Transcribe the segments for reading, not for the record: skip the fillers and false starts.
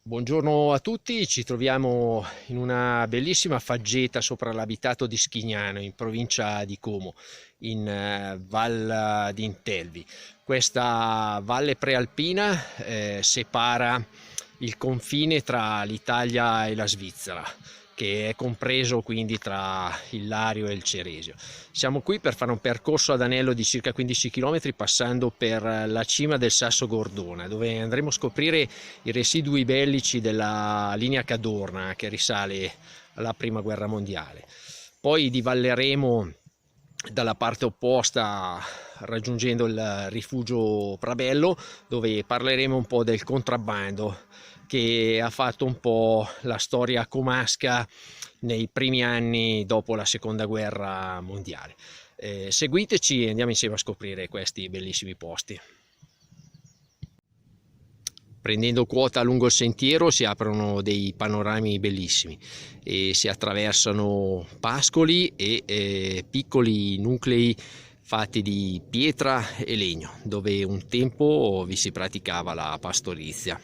Buongiorno a tutti, ci troviamo in una bellissima faggeta sopra l'abitato di Schignano, in provincia di Como, in Val d'Intelvi. Questa valle prealpina separa il confine tra l'Italia e la Svizzera, che è compreso quindi tra il Lario e il Ceresio. Siamo qui per fare un percorso ad anello di circa 15 km passando per la cima del Sasso Gordona, dove andremo a scoprire i residui bellici della linea Cadorna che risale alla Prima Guerra Mondiale. Poi divalleremo dalla parte opposta raggiungendo il rifugio Prabello, dove parleremo un po' del contrabbando che ha fatto un po' la storia comasca nei primi anni dopo la seconda guerra mondiale. Seguiteci e andiamo insieme a scoprire questi bellissimi posti. Prendendo quota lungo il sentiero si aprono dei panorami bellissimi e si attraversano pascoli e piccoli nuclei fatti di pietra e legno, dove un tempo vi si praticava la pastorizia.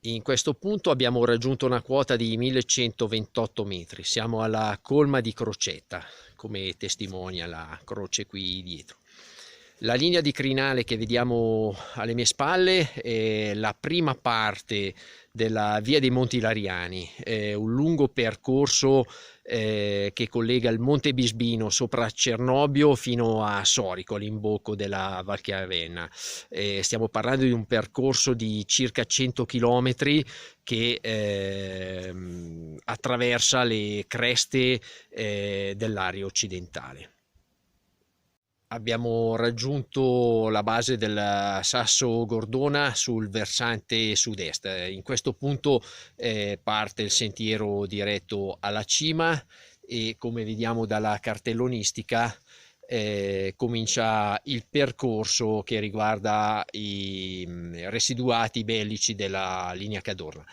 In questo punto abbiamo raggiunto una quota di 1128 metri, siamo alla colma di Crocetta, come testimonia la croce qui dietro. La linea di crinale che vediamo alle mie spalle è la prima parte della via dei Monti Lariani, un lungo percorso che collega il Monte Bisbino sopra Cernobbio fino a Sorico, all'imbocco della Val Chiavenna. Stiamo parlando di un percorso di circa 100 km che attraversa le creste dell'area occidentale. Abbiamo raggiunto la base del Sasso Gordona sul versante sud-est. In questo punto parte il sentiero diretto alla cima e, come vediamo dalla cartellonistica, comincia il percorso che riguarda i residuati bellici della linea Cadorna.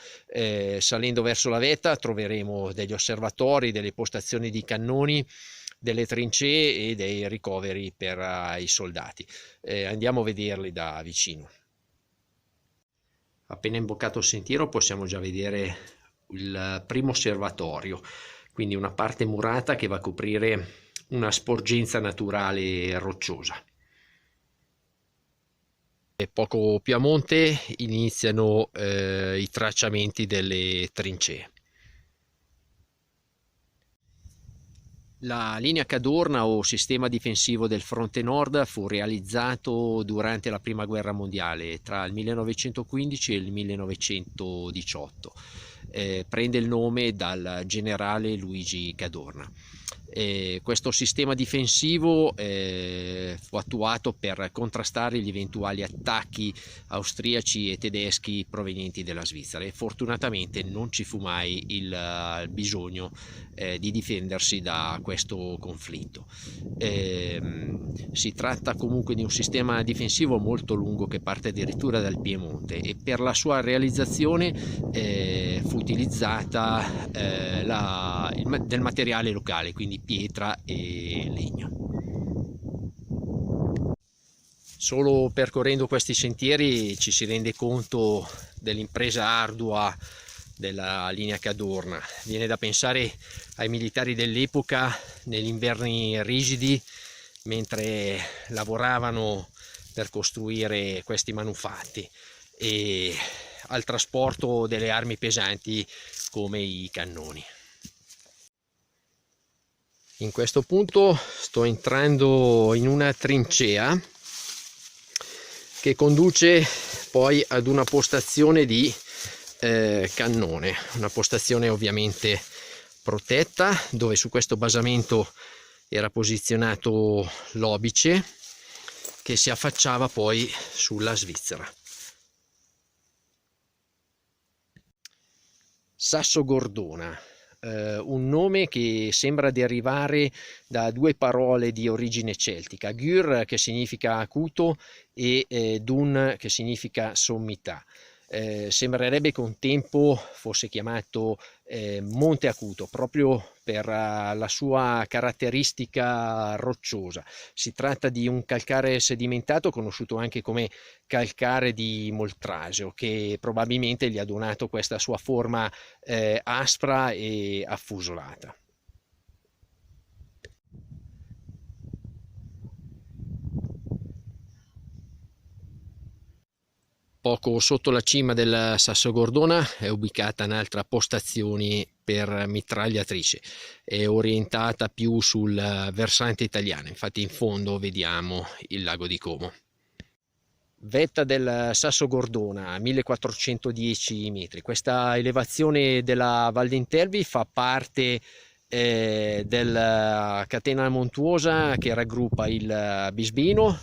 Salendo verso la vetta troveremo degli osservatori, delle postazioni di cannoni, delle trincee e dei ricoveri per i soldati. Andiamo a vederli da vicino. Appena imboccato il sentiero possiamo già vedere il primo osservatorio, quindi una parte murata che va a coprire una sporgenza naturale rocciosa. E poco più a monte iniziano i tracciamenti delle trincee. La linea Cadorna o sistema difensivo del fronte nord fu realizzato durante la prima guerra mondiale tra il 1915 e il 1918. Prende il nome dal generale Luigi Cadorna. Questo sistema difensivo fu attuato per contrastare gli eventuali attacchi austriaci e tedeschi provenienti dalla Svizzera e fortunatamente non ci fu mai il bisogno di difendersi da questo conflitto. Si tratta comunque di un sistema difensivo molto lungo che parte addirittura dal Piemonte e per la sua realizzazione fu utilizzata del materiale locale, quindi pietra e legno. Solo percorrendo questi sentieri ci si rende conto dell'impresa ardua della linea Cadorna. Viene da pensare ai militari dell'epoca negli inverni rigidi mentre lavoravano per costruire questi manufatti e al trasporto delle armi pesanti come i cannoni. In questo punto sto entrando in una trincea che conduce poi ad una postazione di cannone, una postazione ovviamente protetta, dove su questo basamento era posizionato l'obice che si affacciava poi sulla Svizzera. Sasso Gordona, un nome che sembra derivare da due parole di origine celtica, gur che significa acuto e dun che significa sommità. Sembrerebbe che un tempo fosse chiamato Monte Acuto proprio per la sua caratteristica rocciosa. Si tratta di un calcare sedimentato conosciuto anche come calcare di Moltrasio, che probabilmente gli ha donato questa sua forma aspra e affusolata. Poco sotto la cima del Sasso Gordona è ubicata un'altra postazione per mitragliatrice, è orientata più sul versante italiano, infatti in fondo vediamo il lago di Como. Vetta del Sasso Gordona, 1410 metri. Questa elevazione della Val d'Intelvi fa parte della catena montuosa che raggruppa il Bisbino,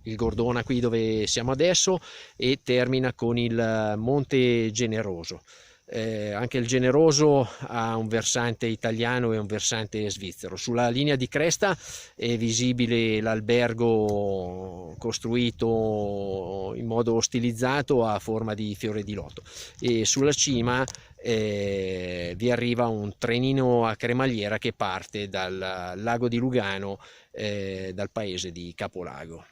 il Gordona qui dove siamo adesso, e termina con il Monte Generoso. Anche il Generoso ha un versante italiano e un versante svizzero. Sulla linea di cresta è visibile l'albergo costruito in modo stilizzato a forma di fiore di loto, e sulla cima vi arriva un trenino a cremagliera che parte dal lago di Lugano, dal paese di Capolago.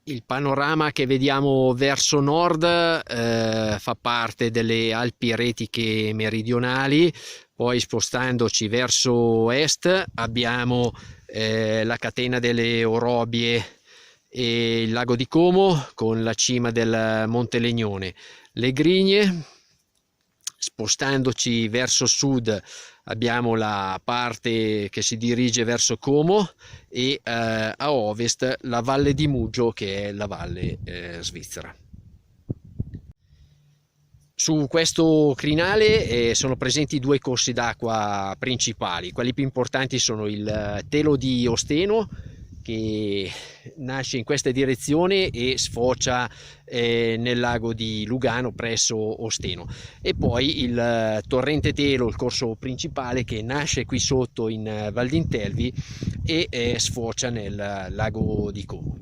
Il panorama che vediamo verso nord fa parte delle Alpi Retiche meridionali, poi spostandoci verso est abbiamo la catena delle Orobie e il lago di Como con la cima del Monte Legnone, le Grigne. Spostandoci verso sud abbiamo la parte che si dirige verso Como e a ovest la Valle di Mugio, che è la valle svizzera. Su questo crinale sono presenti due corsi d'acqua principali. Quelli più importanti sono il Telo di Osteno, che nasce in questa direzione e sfocia nel lago di Lugano presso Osteno, e poi il torrente Telo, il corso principale, che nasce qui sotto in Val d'Intelvi e sfocia nel lago di Como.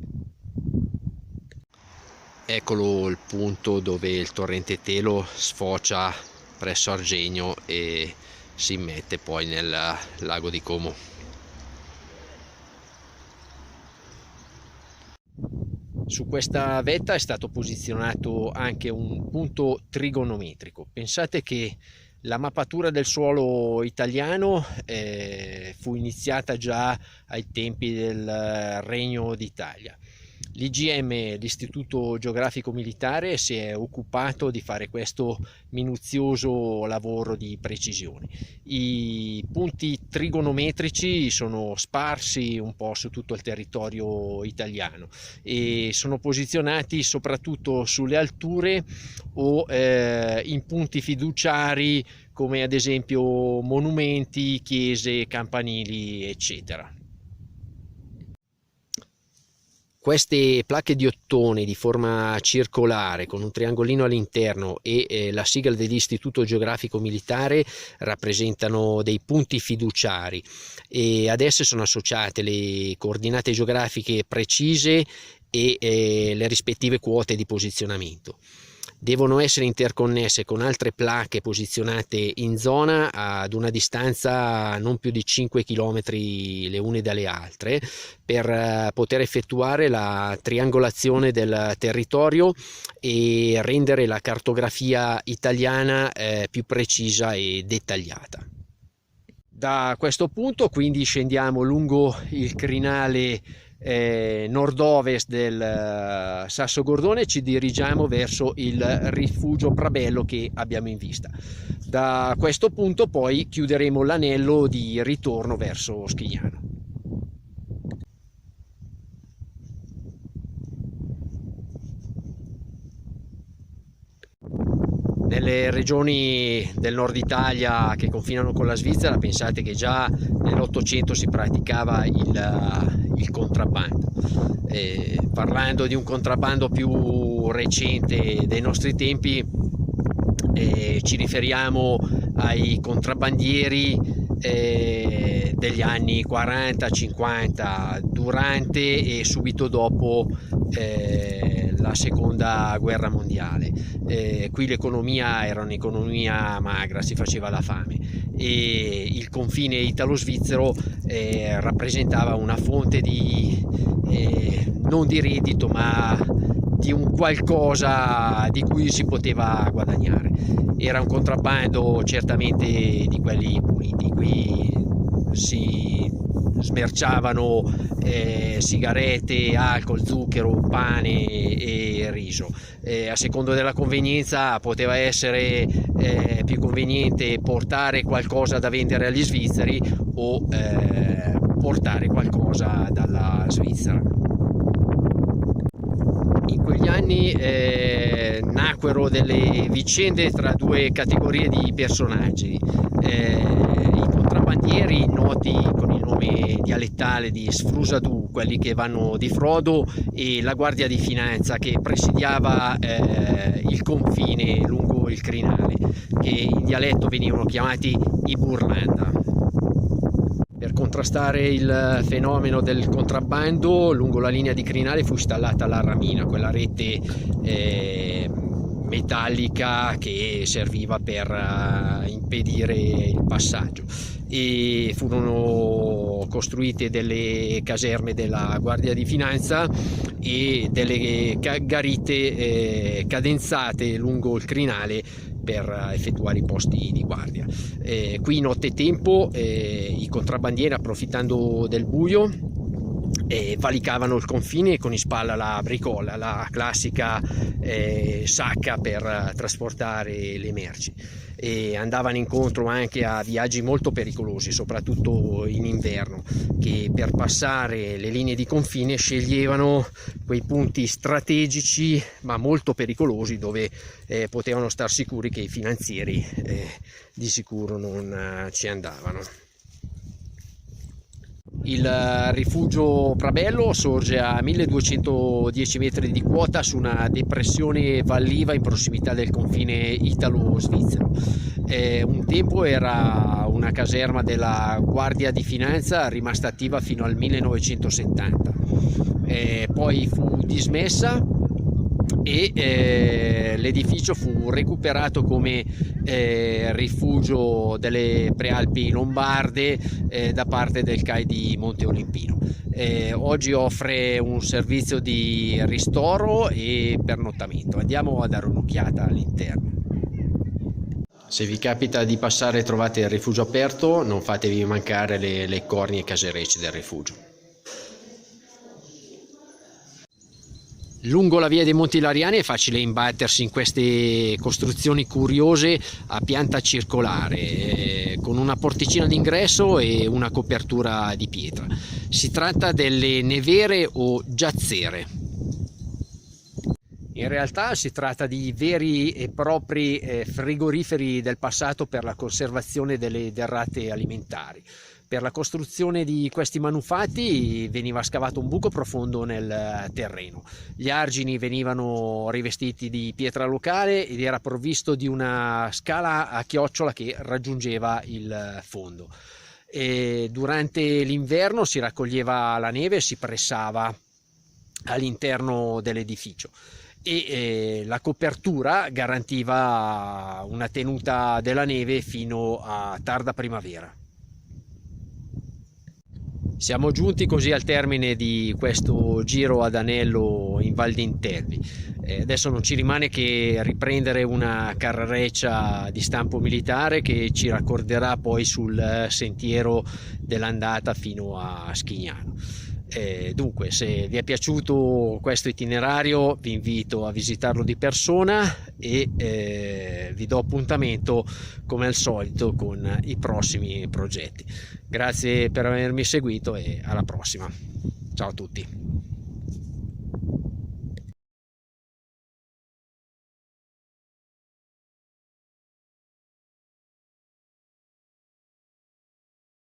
Eccolo il punto dove il torrente Telo sfocia presso Argegno e si immette poi nel lago di Como. Su questa vetta è stato posizionato anche un punto trigonometrico. Pensate che la mappatura del suolo italiano fu iniziata già ai tempi del Regno d'Italia. L'IGM, l'Istituto Geografico Militare, si è occupato di fare questo minuzioso lavoro di precisione. I punti trigonometrici sono sparsi un po' su tutto il territorio italiano e sono posizionati soprattutto sulle alture o in punti fiduciari, come ad esempio monumenti, chiese, campanili, eccetera. Queste placche di ottone di forma circolare con un triangolino all'interno e la sigla dell'Istituto Geografico Militare rappresentano dei punti fiduciari, e ad esse sono associate le coordinate geografiche precise e le rispettive quote di posizionamento. Devono essere interconnesse con altre placche posizionate in zona ad una distanza non più di 5 km le une dalle altre, per poter effettuare la triangolazione del territorio e rendere la cartografia italiana più precisa e dettagliata. Da questo punto quindi scendiamo lungo il crinale nord-ovest del Sasso Gordone e ci dirigiamo verso il rifugio Prabello che abbiamo in vista. Da questo punto poi chiuderemo l'anello di ritorno verso Schigliano. Nelle regioni del nord Italia che confinano con la Svizzera, pensate che già nell'Ottocento si praticava il contrabbando. Parlando di un contrabbando più recente dei nostri tempi, ci riferiamo ai contrabbandieri degli anni 40-50, durante e subito dopo la seconda guerra mondiale. Qui l'economia era un'economia magra, si faceva la fame, e il confine italo-svizzero rappresentava una fonte di non di reddito, ma di un qualcosa di cui si poteva guadagnare. Era un contrabbando certamente di quelli puliti. Qui si smerciavano sigarette, alcol, zucchero, pane e riso. A secondo della convenienza poteva essere più conveniente portare qualcosa da vendere agli svizzeri o portare qualcosa dalla Svizzera. In quegli anni nacquero delle vicende tra due categorie di personaggi, i contrabbandieri noti con il nome dialettale di sfrusadu, quelli che vanno di frodo, e la guardia di finanza che presidiava il confine lungo il crinale, che in dialetto venivano chiamati i burlanda. Per contrastare il fenomeno del contrabbando, lungo la linea di crinale fu installata la ramina, quella rete metallica che serviva per impedire il passaggio, e furono costruite delle caserme della Guardia di Finanza e delle garite cadenzate lungo il crinale per effettuare i posti di guardia. Qui nottetempo i contrabbandieri, approfittando del buio, valicavano il confine con in spalla la bricola, la classica sacca per trasportare le merci, e andavano incontro anche a viaggi molto pericolosi, soprattutto in inverno, che per passare le linee di confine sceglievano quei punti strategici ma molto pericolosi, dove potevano star sicuri che i finanzieri di sicuro non ci andavano. Il rifugio Prabello sorge a 1210 metri di quota su una depressione valliva in prossimità del confine italo-svizzero. Un tempo era una caserma della Guardia di Finanza, rimasta attiva fino al 1970. Poi fu dismessa e l'edificio fu recuperato come rifugio delle prealpi lombarde da parte del CAI di Monte Olimpino. Oggi offre un servizio di ristoro e pernottamento. Andiamo a dare un'occhiata all'interno. Se vi capita di passare e trovate il rifugio aperto, non fatevi mancare le cornie caserecce del rifugio. Lungo la via dei Monti Lariani è facile imbattersi in queste costruzioni curiose a pianta circolare, con una porticina d'ingresso e una copertura di pietra. Si tratta delle nevere o giazzere. In realtà si tratta di veri e propri frigoriferi del passato per la conservazione delle derrate alimentari. Per la costruzione di questi manufatti veniva scavato un buco profondo nel terreno. Gli argini venivano rivestiti di pietra locale ed era provvisto di una scala a chiocciola che raggiungeva il fondo. E durante l'inverno si raccoglieva la neve e si pressava all'interno dell'edificio, e la copertura garantiva una tenuta della neve fino a tarda primavera. Siamo giunti così al termine di questo giro ad anello in Val d'Intelvi. Adesso non ci rimane che riprendere una carreggia di stampo militare che ci raccorderà poi sul sentiero dell'andata fino a Schignano. Dunque, se vi è piaciuto questo itinerario, vi invito a visitarlo di persona e vi do appuntamento come al solito con i prossimi progetti. Grazie per avermi seguito e alla prossima. Ciao a tutti.